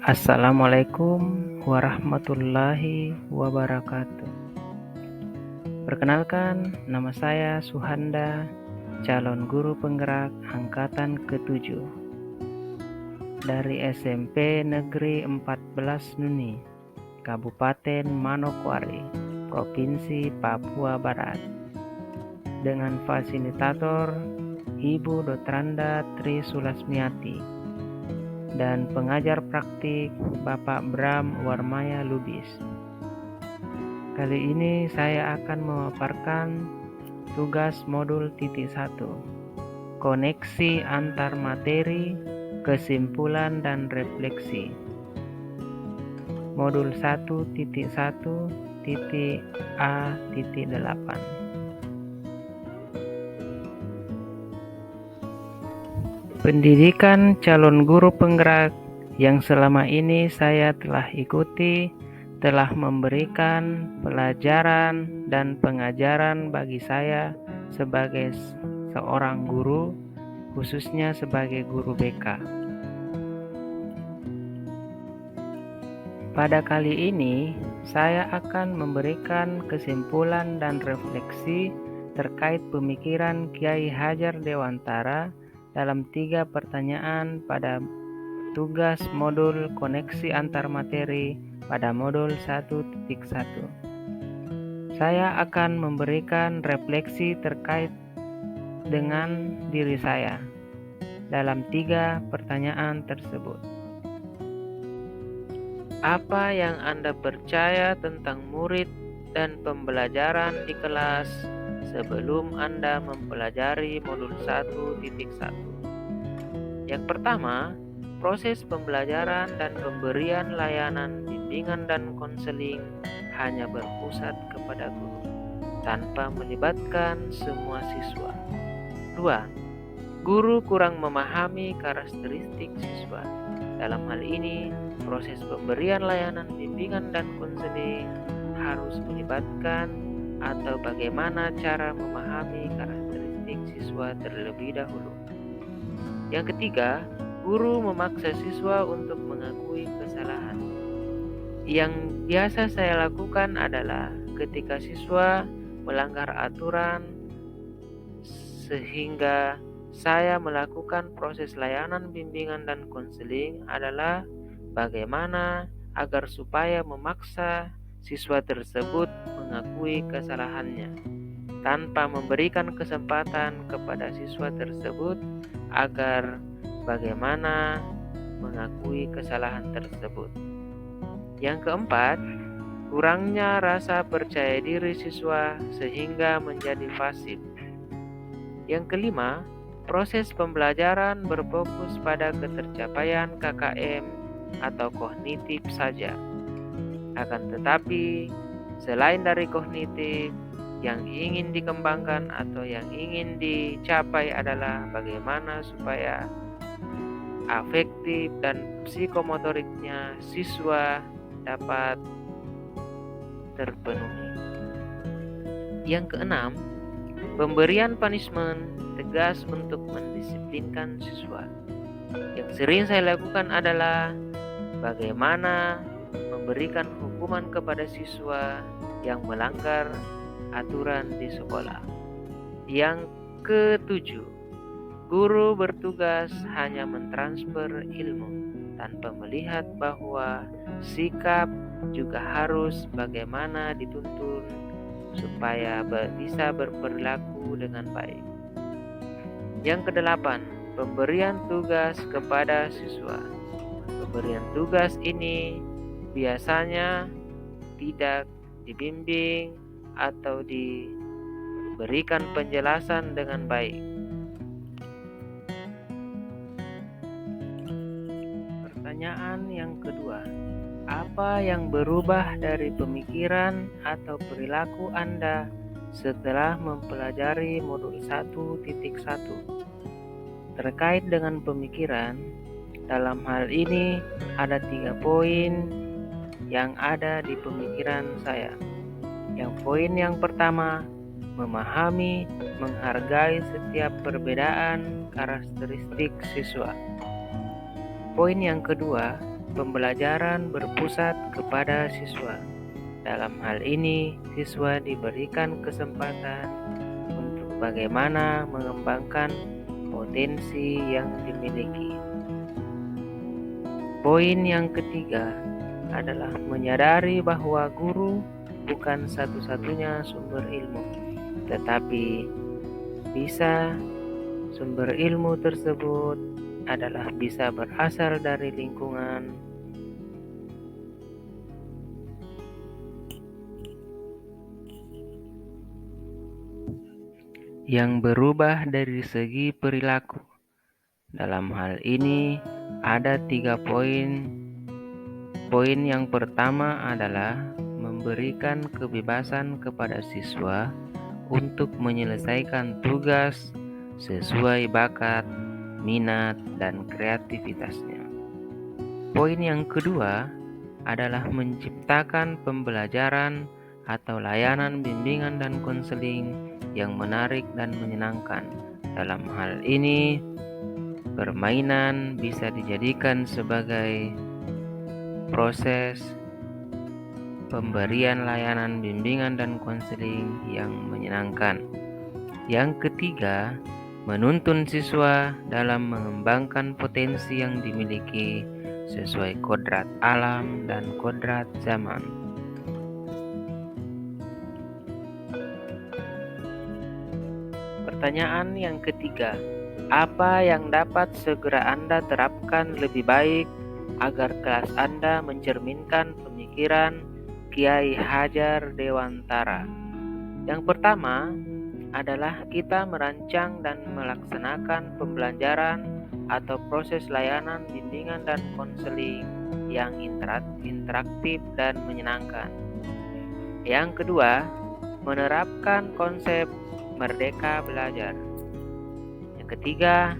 Assalamualaikum warahmatullahi wabarakatuh. Perkenalkan, nama saya Suhanda, calon guru penggerak angkatan ke-7 dari SMP Negeri 14 Nuni, Kabupaten Manokwari, Provinsi Papua Barat, dengan fasilitator Ibu Dotranda Tri Sulasmiati dan pengajar praktik Bapak Bram Warmaya Lubis. Kali ini saya akan memaparkan tugas modul titik 1, koneksi antar materi, kesimpulan dan refleksi. Modul 1.1.A.8. Pendidikan calon guru penggerak yang selama ini saya telah ikuti telah memberikan pelajaran dan pengajaran bagi saya sebagai seorang guru, khususnya sebagai guru BK. Pada kali ini, saya akan memberikan kesimpulan dan refleksi terkait pemikiran Kiai Hajar Dewantara dalam 3 pertanyaan pada tugas modul koneksi antar materi pada modul 1.1. Saya akan memberikan refleksi terkait dengan diri saya dalam 3 pertanyaan tersebut. Apa yang Anda percaya tentang murid dan pembelajaran di kelas sebelum Anda mempelajari modul 1.1? Yang pertama, proses pembelajaran dan pemberian layanan bimbingan dan konseling hanya berpusat kepada guru, tanpa melibatkan semua siswa. 2. Guru kurang memahami karakteristik siswa. Dalam hal ini, proses pemberian layanan bimbingan dan konseling harus melibatkan atau bagaimana cara memahami karakteristik siswa terlebih dahulu. Yang ketiga, guru memaksa siswa untuk mengakui kesalahan. Yang biasa saya lakukan adalah ketika siswa melanggar aturan sehingga saya melakukan proses layanan bimbingan dan konseling adalah bagaimana agar supaya memaksa siswa tersebut mengakui kesalahannya tanpa memberikan kesempatan kepada siswa tersebut agar bagaimana mengakui kesalahan tersebut. Yang keempat, kurangnya rasa percaya diri siswa sehingga menjadi pasif. Yang kelima, proses pembelajaran berfokus pada ketercapaian KKM atau kognitif saja. Akan tetapi, selain dari kognitif, yang ingin dikembangkan atau yang ingin dicapai adalah bagaimana supaya afektif dan psikomotoriknya siswa dapat terpenuhi. Yang keenam, pemberian punishment tegas untuk mendisiplinkan siswa. Yang sering saya lakukan adalah bagaimana memberikan hukuman kepada siswa yang melanggar aturan di sekolah. Yang ketujuh, guru bertugas hanya mentransfer ilmu tanpa melihat bahwa sikap juga harus bagaimana dituntun supaya bisa berperilaku dengan baik. Yang kedelapan, pemberian tugas kepada siswa. Pemberian tugas ini biasanya tidak dibimbing atau diberikan penjelasan dengan baik. Pertanyaan yang kedua, apa yang berubah dari pemikiran atau perilaku Anda setelah mempelajari modul 1.1? Terkait dengan pemikiran, dalam hal ini ada 3 poin yang ada di pemikiran saya. Yang poin yang pertama, memahami, menghargai setiap perbedaan karakteristik siswa. Poin yang kedua, pembelajaran berpusat kepada siswa. Dalam hal ini, siswa diberikan kesempatan untuk bagaimana mengembangkan potensi yang dimiliki. Poin yang ketiga adalah menyadari bahwa guru bukan satu-satunya sumber ilmu, tetapi sumber ilmu tersebut bisa berasal dari lingkungan yang berubah dari segi perilaku. Dalam hal ini ada 3 poin. Poin yang pertama adalah memberikan kebebasan kepada siswa untuk menyelesaikan tugas sesuai bakat, minat, dan kreativitasnya. Poin yang kedua adalah menciptakan pembelajaran atau layanan bimbingan dan konseling yang menarik dan menyenangkan. Dalam hal ini, permainan bisa dijadikan sebagai proses pemberian layanan bimbingan dan konseling yang menyenangkan. Yang ketiga, menuntun siswa dalam mengembangkan potensi yang dimiliki sesuai kodrat alam dan kodrat zaman. Pertanyaan yang ketiga, apa yang dapat segera Anda terapkan lebih baik agar kelas Anda mencerminkan pemikiran Kiai Hajar Dewantara? Yang pertama adalah kita merancang dan melaksanakan pembelajaran atau proses layanan bimbingan dan konseling yang interaktif dan menyenangkan. Yang kedua, menerapkan konsep merdeka belajar. Yang ketiga,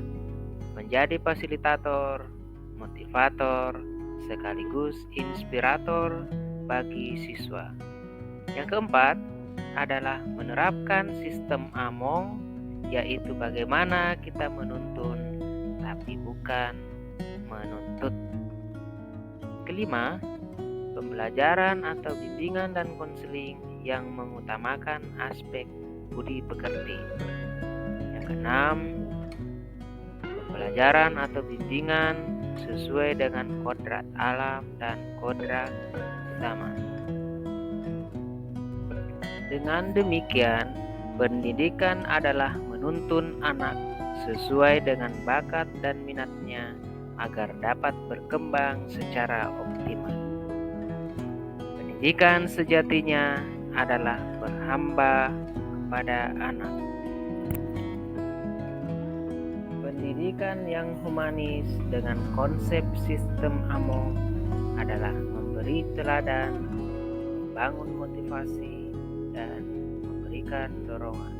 menjadi fasilitator, motivator, sekaligus inspirator bagi siswa. Yang keempat adalah menerapkan sistem AMONG, yaitu bagaimana kita menuntun tapi bukan menuntut. Kelima, pembelajaran atau bimbingan dan konseling yang mengutamakan aspek budi pekerti. Yang keenam, pembelajaran atau bimbingan sesuai dengan kodrat alam dan kodrat zaman. Dengan demikian, pendidikan adalah menuntun anak sesuai dengan bakat dan minatnya agar dapat berkembang secara optimal. Pendidikan sejatinya adalah berhamba kepada anak. Pendidikan yang humanis dengan konsep sistem AMONG adalah memberi teladan, membangun motivasi, dan memberikan dorongan.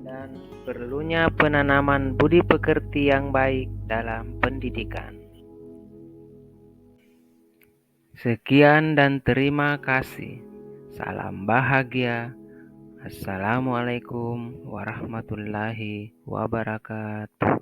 Dan perlunya penanaman budi pekerti yang baik dalam pendidikan. Sekian dan terima kasih. Salam bahagia. Assalamualaikum warahmatullahi wabarakatuh.